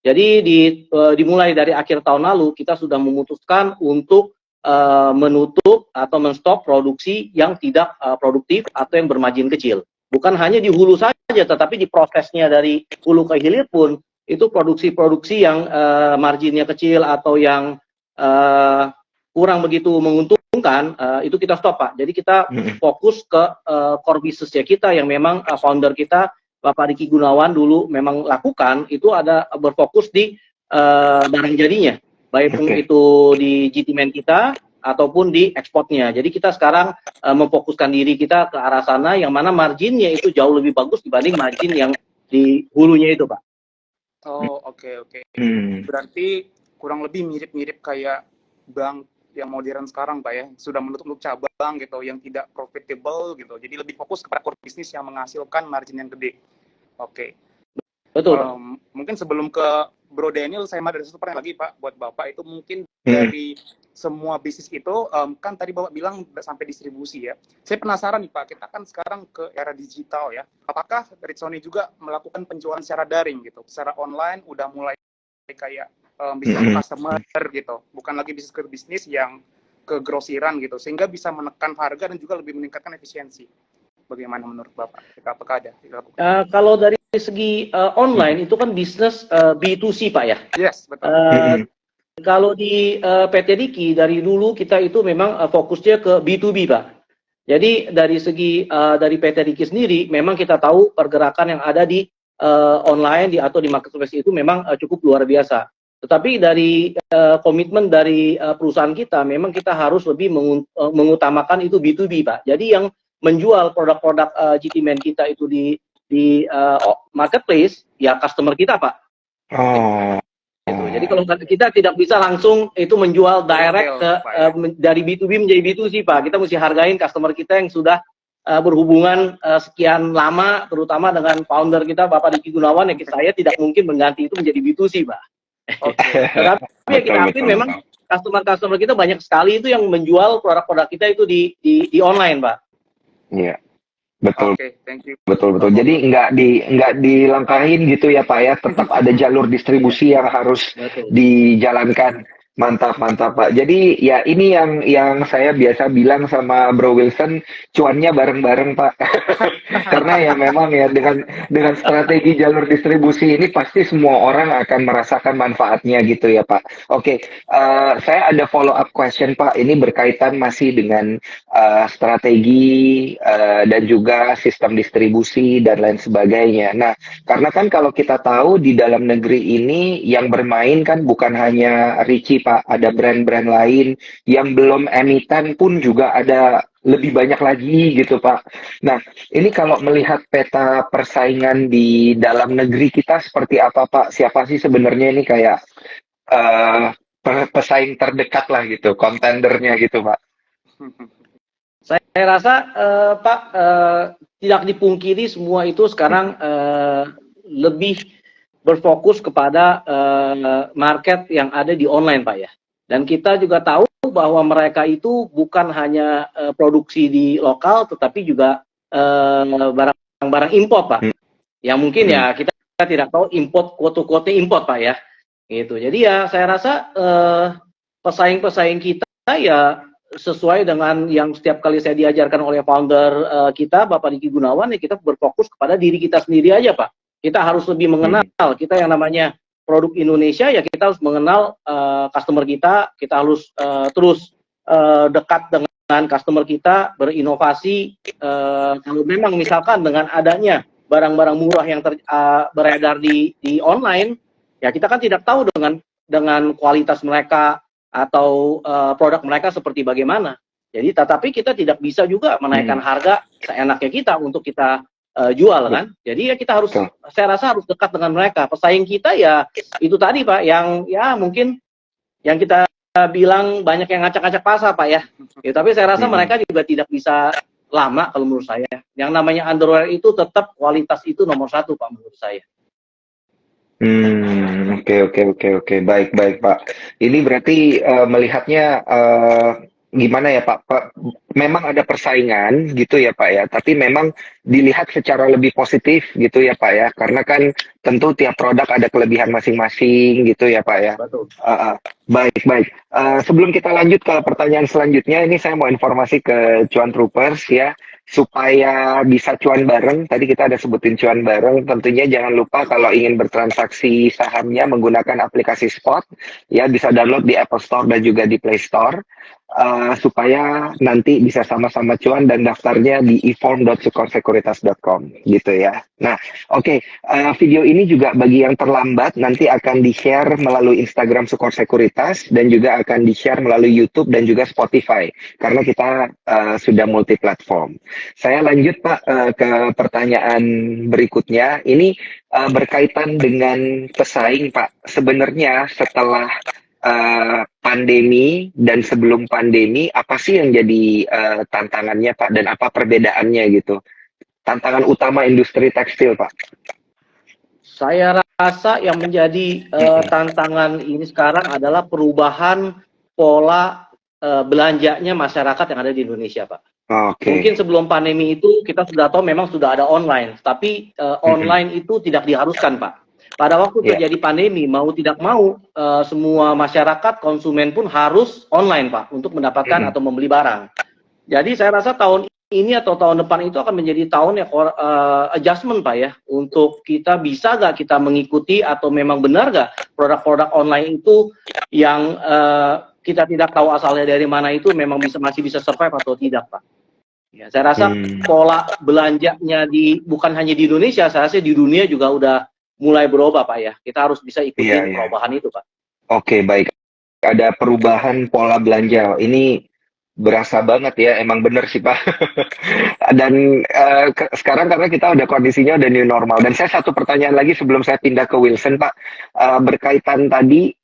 Jadi dimulai dari akhir tahun lalu kita sudah memutuskan untuk menutup atau menstop produksi yang tidak produktif atau yang bermargin kecil. Bukan hanya di hulu saja, tetapi di prosesnya dari hulu ke hilir pun itu produksi-produksi yang marginnya kecil atau yang kurang begitu menguntungkan, itu kita stop, Pak. Jadi kita fokus ke core business ya kita yang memang founder kita Bapak Diki Gunawan dulu memang lakukan, itu ada berfokus di barang jadinya, baik itu di GTman kita ataupun di ekspornya. Jadi kita sekarang memfokuskan diri kita ke arah sana, yang mana marginnya itu jauh lebih bagus dibanding margin yang di hulunya itu, Pak. Oh, oke. Berarti kurang lebih mirip-mirip kayak bank yang modern sekarang, Pak ya, sudah menutup cabang gitu, yang tidak profitable gitu. Jadi lebih fokus kepada core bisnis yang menghasilkan margin yang gede. Oke. Betul. Mungkin sebelum ke Bro Daniel, saya ada satu pertanyaan lagi, Pak, buat Bapak. Itu mungkin dari semua bisnis itu, kan tadi Bapak bilang sampai distribusi ya. Saya penasaran nih, Pak, kita kan sekarang ke era digital ya. Apakah Ritsoni juga melakukan penjualan secara daring gitu, secara online, udah mulai kayak bisnis customer gitu, bukan lagi bisnis ke bisnis yang ke grosiran gitu, sehingga bisa menekan harga dan juga lebih meningkatkan efisiensi. Bagaimana menurut Bapak? Apakah ada dilakukan? Kalau dari segi online itu kan bisnis B2C, Pak ya. Yes, betul. Kalau di PT Diki dari dulu kita itu memang fokusnya ke B2B, Pak. Jadi dari segi dari PT Diki sendiri memang kita tahu pergerakan yang ada di online atau di marketplace itu memang cukup luar biasa. Tetapi dari komitmen dari perusahaan kita memang kita harus lebih mengutamakan itu B2B, Pak. Jadi yang menjual produk-produk GTman kita itu di marketplace ya customer kita, Pak. Gitu. Jadi kalau kita tidak bisa langsung itu menjual direct dari B2B menjadi B2C, Pak. Kita mesti hargain customer kita yang sudah berhubungan sekian lama, terutama dengan founder kita Bapak Diki Gunawan, yang saya tidak mungkin mengganti itu menjadi B2C, Pak. Tetapi ya kita akui memang customer kita banyak sekali itu yang menjual produk-produk kita itu di online, Pak. Iya, betul. Thank you. Betul. Jadi nggak dilangkahin gitu ya, Pak ya. Tetap ada jalur distribusi yang harus dijalankan. Mantap Pak. Jadi ya ini yang saya biasa bilang sama Bro Wilson, cuannya bareng-bareng, Pak. Karena ya memang ya dengan strategi jalur distribusi ini pasti semua orang akan merasakan manfaatnya gitu ya, Pak. Oke, saya ada follow up question, Pak. Ini berkaitan masih dengan strategi dan juga sistem distribusi dan lain sebagainya. Nah, karena kan kalau kita tahu di dalam negeri ini yang bermain kan bukan hanya Ricci, Pak, ada brand-brand lain yang belum emiten pun juga ada lebih banyak lagi gitu, Pak. Nah, ini kalau melihat peta persaingan di dalam negeri kita seperti apa, Pak? Siapa sih sebenarnya ini kayak pesaing terdekat lah gitu, kontendernya gitu, Pak? Saya rasa, Pak, tidak dipungkiri semua itu sekarang lebih berfokus kepada market yang ada di online, Pak ya. Dan kita juga tahu bahwa mereka itu bukan hanya produksi di lokal, tetapi juga barang-barang import, Pak. Yang mungkin ya kita tidak tahu import, quote-quote import, Pak ya. Gitu. Jadi ya saya rasa pesaing-pesaing kita ya sesuai dengan yang setiap kali saya diajarkan oleh founder kita, Bapak Diki Gunawan, ya kita berfokus kepada diri kita sendiri aja, Pak. Kita harus lebih mengenal kita yang namanya produk Indonesia, ya kita harus mengenal customer kita harus terus dekat dengan customer kita, berinovasi. Kalau memang misalkan dengan adanya barang-barang murah yang beredar di online, ya kita kan tidak tahu dengan kualitas mereka atau produk mereka seperti bagaimana. Jadi tetapi kita tidak bisa juga menaikkan harga seenaknya kita untuk kita jual kan. Jadi ya kita harus, saya rasa harus dekat dengan mereka. Pesaing kita ya itu tadi, Pak, yang ya mungkin yang kita bilang banyak yang ngacak-ngacak pasar, Pak ya. Ya tapi saya rasa mereka juga tidak bisa lama kalau menurut saya. Yang namanya underwear itu tetap kualitas itu nomor satu, Pak, menurut saya. Oke. Baik, Pak. Ini berarti melihatnya gimana ya Pak, memang ada persaingan gitu ya Pak ya, tapi memang dilihat secara lebih positif gitu ya Pak ya, karena kan tentu tiap produk ada kelebihan masing-masing gitu ya Pak ya. Betul. Baik, baik. Sebelum kita lanjut ke pertanyaan selanjutnya, ini saya mau informasi ke Cuan Troopers ya, supaya bisa cuan bareng. Tadi kita ada sebutin cuan bareng. Tentunya jangan lupa kalau ingin bertransaksi sahamnya menggunakan aplikasi Spot, ya bisa download di Apple Store dan juga di Play Store. Supaya nanti bisa sama-sama cuan dan daftarnya di eform.sukorsekuritas.com gitu ya. Nah, oke, video ini juga bagi yang terlambat nanti akan di-share melalui Instagram Sukor Sekuritas dan juga akan di-share melalui YouTube dan juga Spotify karena kita sudah multi platform. Saya lanjut Pak ke pertanyaan berikutnya. Ini berkaitan dengan pesaing Pak. Sebenarnya setelah pandemi dan sebelum pandemi, apa sih yang jadi tantangannya Pak dan apa perbedaannya gitu? Tantangan utama industri tekstil Pak. Saya rasa yang menjadi tantangan ini sekarang adalah perubahan pola belanjanya masyarakat yang ada di Indonesia, Pak. Mungkin sebelum pandemi itu kita sudah tahu memang sudah ada online, tapi online itu tidak diharuskan, Pak. Pada waktu terjadi pandemi, mau tidak mau, semua masyarakat, konsumen pun harus online, Pak, untuk mendapatkan atau membeli barang. Jadi saya rasa tahun ini atau tahun depan itu akan menjadi tahun yang adjustment, Pak ya, untuk kita bisa nggak kita mengikuti atau memang benar nggak produk-produk online itu yang kita tidak tahu asalnya dari mana itu memang masih bisa survive atau tidak, Pak. Ya, saya rasa pola belanjanya bukan hanya di Indonesia, saya rasa di dunia juga udah mulai berubah Pak ya. Kita harus bisa ikutin perubahan itu Pak. Oke, baik. Ada perubahan pola belanja. Ini berasa banget ya, emang bener sih Pak. Dan sekarang karena kita udah kondisinya udah new normal. Dan saya satu pertanyaan lagi sebelum saya pindah ke Wilson Pak. Berkaitan tadi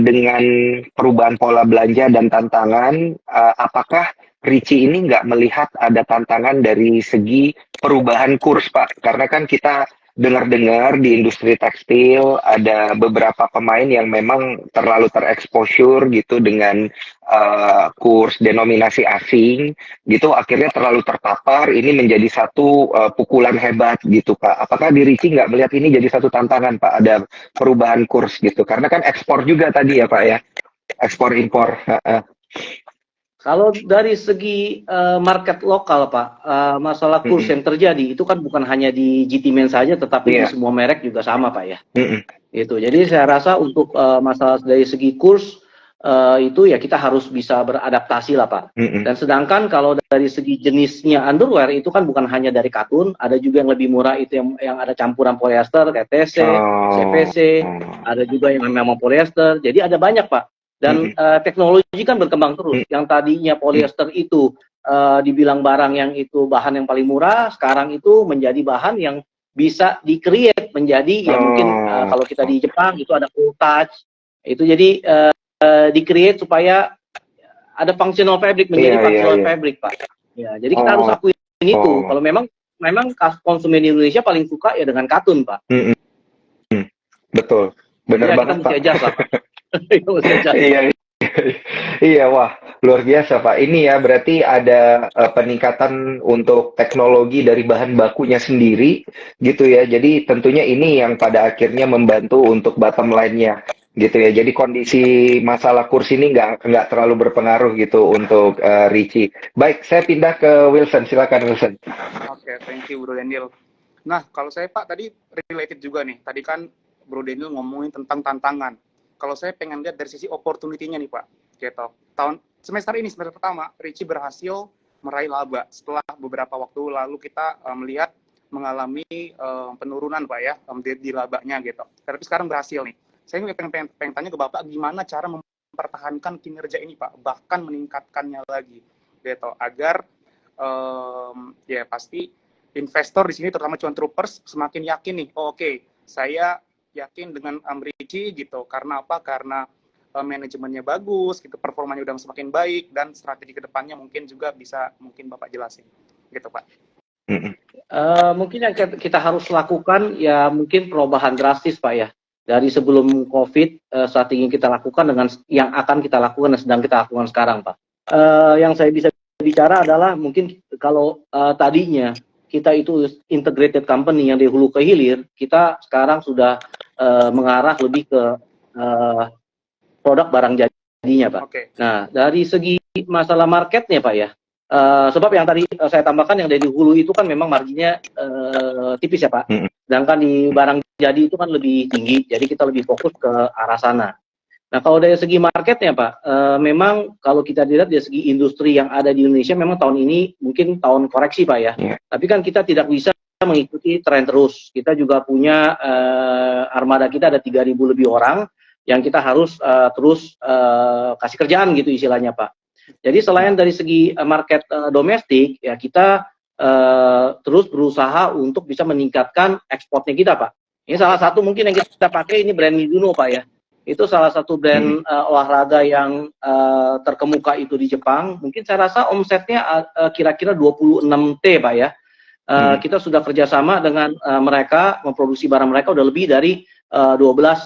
dengan perubahan pola belanja dan tantangan, apakah Ricci ini nggak melihat ada tantangan dari segi perubahan kurs Pak? Karena kan kita dengar-dengar di industri tekstil ada beberapa pemain yang memang terlalu tereksposur gitu dengan kurs denominasi asing gitu, akhirnya terlalu terpapar. Ini menjadi satu pukulan hebat gitu Pak. Apakah di Ricci nggak melihat ini jadi satu tantangan Pak, ada perubahan kurs gitu? Karena kan ekspor juga tadi ya Pak ya, ekspor impor. Kalau dari segi market lokal Pak, masalah kurs yang terjadi itu kan bukan hanya di GT-Man saja, tetapi di semua merek juga sama Pak ya. Itu. Jadi saya rasa untuk masalah dari segi kurs itu ya kita harus bisa beradaptasi lah Pak. Dan sedangkan kalau dari segi jenisnya underwear itu kan bukan hanya dari katun, ada juga yang lebih murah itu yang ada campuran polyester, TTC, CPC, ada juga yang memang polyester. Jadi ada banyak Pak. Dan teknologi kan berkembang terus. Yang tadinya polyester itu dibilang barang yang itu bahan yang paling murah, sekarang itu menjadi bahan yang bisa di-create menjadi ya mungkin kalau kita di Jepang itu ada cool touch. Itu jadi di-create supaya ada functional fabric menjadi functional fabric, Pak. Ya, jadi kita harus akuin itu. Kalau memang konsumen di Indonesia paling suka ya dengan katun, Pak. Betul. Benar banget, Pak. Iya, iya, wah, luar biasa, Pak. Ini ya berarti ada peningkatan untuk teknologi dari bahan bakunya sendiri, gitu ya. Jadi tentunya ini yang pada akhirnya membantu untuk bottom line-nya, gitu ya. Jadi kondisi masalah kurs ini nggak terlalu berpengaruh gitu untuk Ricci. Baik, saya pindah ke Wilson. Silakan Wilson. Oke, thank you Bro Daniel. Nah, kalau saya Pak tadi related juga nih. Tadi kan Bro Daniel ngomongin tentang tantangan. Kalau saya pengen lihat dari sisi opportunity-nya nih Pak, gitu. Semester pertama, Ricci berhasil meraih laba. Setelah beberapa waktu lalu kita melihat mengalami penurunan Pak ya, di labanya gitu. Tapi sekarang berhasil nih. Saya pengen tanya ke Bapak, gimana cara mempertahankan kinerja ini Pak, bahkan meningkatkannya lagi, gitu. Agar ya pasti investor di sini, terutama cuan troopers, semakin yakin nih, saya yakin dengan Ricci gitu. Karena apa? Karena manajemennya bagus, gitu, performanya udah semakin baik, dan strategi kedepannya mungkin juga bisa Bapak jelasin, gitu Pak. Mungkin yang kita harus lakukan ya mungkin perubahan drastis Pak ya. Dari sebelum COVID, strategi yang kita lakukan dengan yang akan kita lakukan dan sedang kita lakukan sekarang Pak. yang saya bisa bicara adalah mungkin kalau tadinya kita itu integrated company yang dari hulu ke hilir, kita sekarang sudah mengarah lebih ke produk barang jadinya, Pak. Oke. Nah, dari segi masalah marketnya, Pak ya, sebab yang tadi saya tambahkan yang dari hulu itu kan memang marginnya tipis ya, Pak. Sedangkan di barang jadi itu kan lebih tinggi, jadi kita lebih fokus ke arah sana. Nah, kalau dari segi marketnya, Pak, memang kalau kita lihat dari segi industri yang ada di Indonesia, memang tahun ini mungkin tahun koreksi, Pak ya. Tapi kan kita tidak bisa mengikuti tren terus. Kita juga punya armada kita ada 3.000 lebih orang yang kita harus terus kasih kerjaan gitu istilahnya, Pak. Jadi selain dari segi market domestik, ya kita terus berusaha untuk bisa meningkatkan ekspornya kita, Pak. Ini salah satu mungkin yang kita pakai ini brand Mizuno, Pak ya. Itu salah satu brand olahraga yang terkemuka itu di Jepang. Mungkin saya rasa omsetnya kira-kira 26 T, Pak ya. Kita sudah kerjasama dengan mereka, memproduksi barang mereka udah lebih dari 12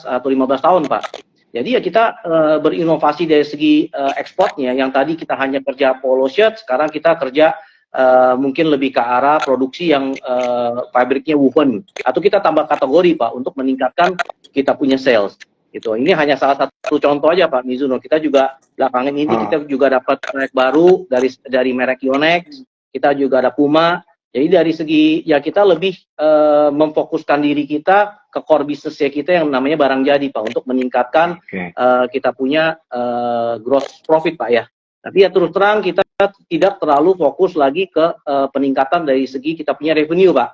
atau 15 tahun, Pak. Jadi ya kita berinovasi dari segi ekspornya. Yang tadi kita hanya kerja polo shirt, sekarang kita kerja mungkin lebih ke arah produksi yang pabriknya woven. Atau kita tambah kategori, Pak, untuk meningkatkan kita punya sales. Gitu. Ini hanya salah satu contoh aja, Pak Mizuno. Kita juga belakangan ini kita juga dapat merek baru dari merek Yonex. Kita juga ada Puma. Jadi dari segi ya kita lebih memfokuskan diri kita ke core bisnisnya kita yang namanya barang jadi, Pak, untuk meningkatkan kita punya gross profit, Pak ya. Tapi ya terus terang kita tidak terlalu fokus lagi ke peningkatan dari segi kita punya revenue, Pak.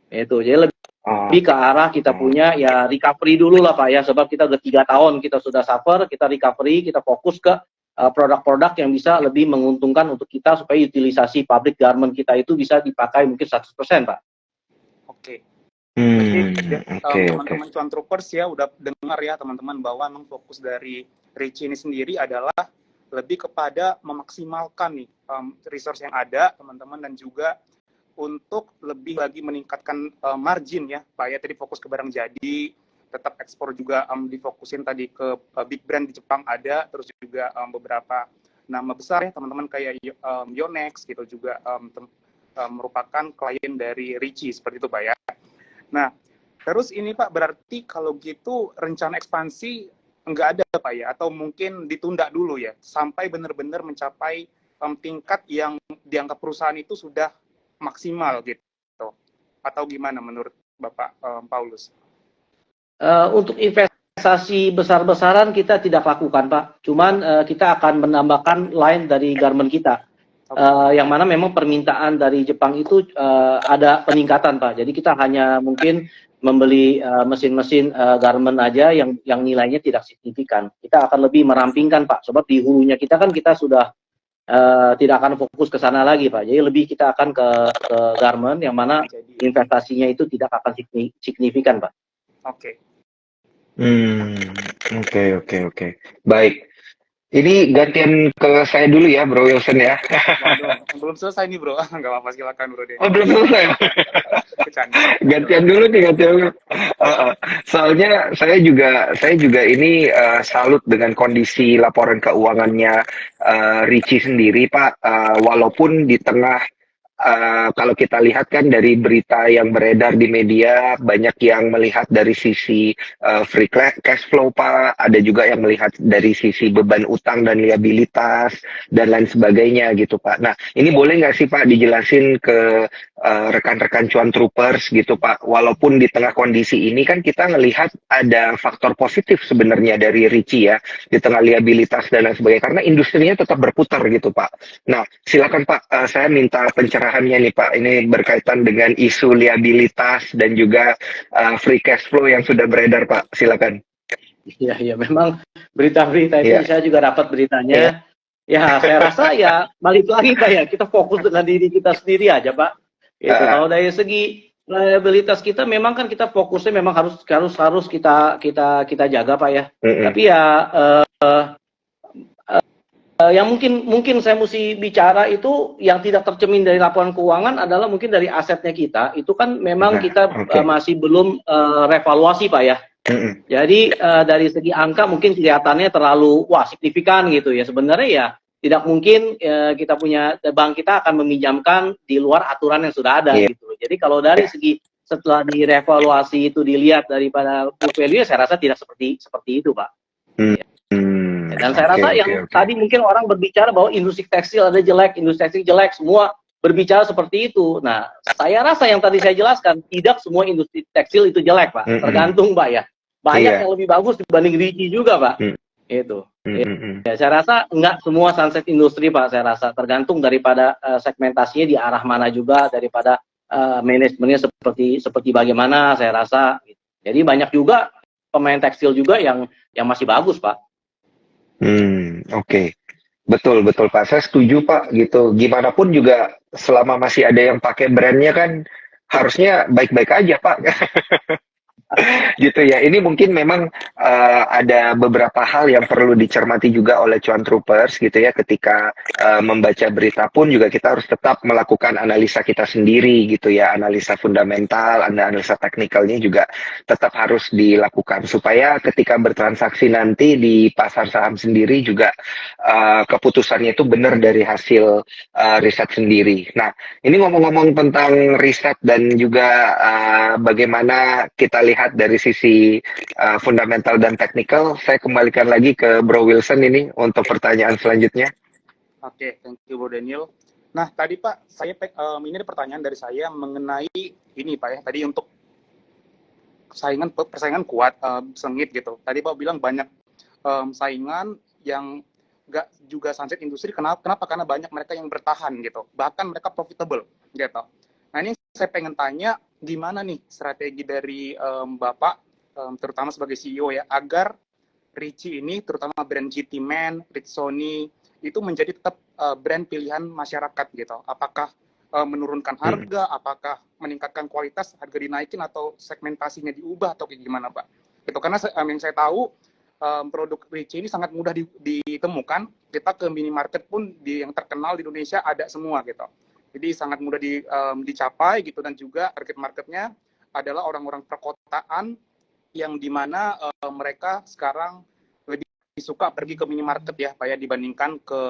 Itu jadi lebih ke arah kita punya ya recovery dulu lah, Pak ya, sebab kita udah 3 tahun kita sudah suffer, kita recovery, kita fokus ke produk-produk yang bisa lebih menguntungkan untuk kita supaya utilisasi pabrik garment kita itu bisa dipakai mungkin 100%, Pak. Oke. Teman-teman Cuan Troopers ya udah dengar ya teman-teman bahwa memang fokus dari Richie ini sendiri adalah lebih kepada memaksimalkan nih resource yang ada teman-teman, dan juga untuk lebih lagi meningkatkan margin ya, Pak ya. Tadi fokus ke barang jadi, tetap ekspor juga difokusin tadi ke big brand di Jepang ada, terus juga beberapa nama besar ya teman-teman kayak Yonex gitu juga merupakan klien dari Richie seperti itu, Pak ya. Nah, terus ini Pak, berarti kalau gitu rencana ekspansi enggak ada, Pak ya, atau mungkin ditunda dulu ya sampai benar-benar mencapai tingkat yang dianggap perusahaan itu sudah maksimal gitu, atau gimana menurut Bapak Paulus? Untuk investasi besar-besaran kita tidak lakukan, Pak. Cuman kita akan menambahkan line dari garment kita, yang mana memang permintaan dari Jepang itu ada peningkatan, Pak. Jadi kita hanya mungkin membeli mesin-mesin garment aja yang nilainya tidak signifikan. Kita akan lebih merampingkan, Pak. Sebab di hulunya kita kan kita sudah tidak akan fokus ke sana lagi, Pak. Jadi lebih kita akan ke garment yang mana investasinya itu tidak akan signifikan, Pak. Oke. Oke. Baik. Ini gantian ke saya dulu ya, Bro Wilson ya. Belum selesai nih, Bro. Nggak apa-apa, silakan, Bro. Oh, belum selesai. Gantian dulu. Soalnya saya juga ini salut dengan kondisi laporan keuangannya Richie sendiri, Pak. Walaupun di tengah kalau kita lihat kan dari berita yang beredar di media, banyak yang melihat dari sisi free cash flow, Pak. Ada juga yang melihat dari sisi beban utang dan liabilitas dan lain sebagainya gitu, Pak. Nah, ini boleh nggak sih, Pak, dijelasin ke rekan-rekan Cuan Troopers gitu, Pak. Walaupun di tengah kondisi ini kan kita ngelihat ada faktor positif sebenarnya dari Richie ya, di tengah liabilitas dan lain sebagainya, karena industrinya tetap berputar gitu, Pak. Nah, silakan, Pak, saya minta pencerahannya nih, Pak. Ini berkaitan dengan isu liabilitas dan juga free cash flow yang sudah beredar, Pak. Silakan. Iya, memang berita-berita itu saya juga dapat beritanya. Ya, saya rasa ya balik lagi, Pak ya, kita fokus dengan diri kita sendiri aja, Pak. Gitu. Kalau dari segi liabilitas kita memang kan kita fokusnya memang harus kita jaga, Pak ya. Tapi ya yang mungkin saya mesti bicara itu yang tidak tercermin dari laporan keuangan adalah mungkin dari asetnya kita. Itu kan memang kita masih belum revaluasi, Pak ya. Jadi dari segi angka mungkin kelihatannya terlalu signifikan gitu ya. Sebenarnya ya tidak mungkin kita punya bank kita akan meminjamkan di luar aturan yang sudah ada Iya. gitu loh. Jadi kalau dari segi setelah direvaluasi itu dilihat daripada book value, saya rasa tidak seperti itu, Pak. Dan saya rasa yang tadi mungkin orang berbicara bahwa industri tekstil ada jelek, industri tekstil jelek, semua berbicara seperti itu. Nah, saya rasa yang tadi saya jelaskan, tidak semua industri tekstil itu jelek, Pak. Tergantung, Pak ya. Banyak yang lebih bagus dibanding Ricci juga, Pak. Itu. Ya, saya rasa enggak semua sunset industri, Pak. Saya rasa tergantung daripada segmentasinya di arah mana juga, daripada manajemennya seperti bagaimana, saya rasa. Jadi banyak juga pemain tekstil juga yang masih bagus, Pak. Oke. Betul Pak. Saya setuju Pak gitu. Gimana pun juga selama masih ada yang pakai brandnya kan harusnya baik-baik aja Pak. Gitu ya. Ini mungkin memang ada beberapa hal yang perlu dicermati juga oleh cuan troopers gitu ya. Ketika membaca berita pun juga kita harus tetap melakukan analisa kita sendiri gitu ya. Analisa fundamental, analisa teknikalnya juga tetap harus dilakukan supaya ketika bertransaksi nanti di pasar saham sendiri juga keputusannya itu benar dari hasil riset sendiri. Nah, ini ngomong-ngomong tentang riset dan juga bagaimana kita lihat dari sisi fundamental dan teknikal, saya kembalikan lagi ke Bro Wilson ini untuk pertanyaan selanjutnya. Oke, thank you Bro Daniel. Nah, tadi Pak, ini ada pertanyaan dari saya mengenai ini Pak ya, tadi untuk persaingan kuat, sengit gitu. Tadi Pak bilang banyak saingan yang nggak juga sunset industri, kenapa? Karena banyak mereka yang bertahan gitu, bahkan mereka profitable gitu. Nah, ini saya pengen tanya, gimana nih strategi dari Bapak, terutama sebagai CEO ya, agar Ricci ini, terutama brand GT Man, Ritsoni, itu menjadi tetap brand pilihan masyarakat gitu. Apakah menurunkan harga, apakah meningkatkan kualitas, harga dinaikin, atau segmentasinya diubah, atau kayak gimana Pak? Gitu, karena yang saya tahu, produk Ricci ini sangat mudah ditemukan. Kita ke minimarket pun yang terkenal di Indonesia ada semua gitu. Jadi sangat mudah dicapai gitu, dan juga target marketnya adalah orang-orang perkotaan yang dimana mereka sekarang lebih suka pergi ke minimarket ya Pak ya, dibandingkan ke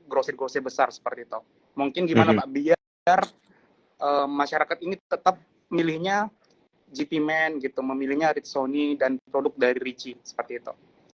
grosir-grosir besar seperti itu. Mungkin gimana Pak biar masyarakat ini tetap milihnya GP Man gitu, memilihnya Ritsoni dan produk dari Ricci seperti itu.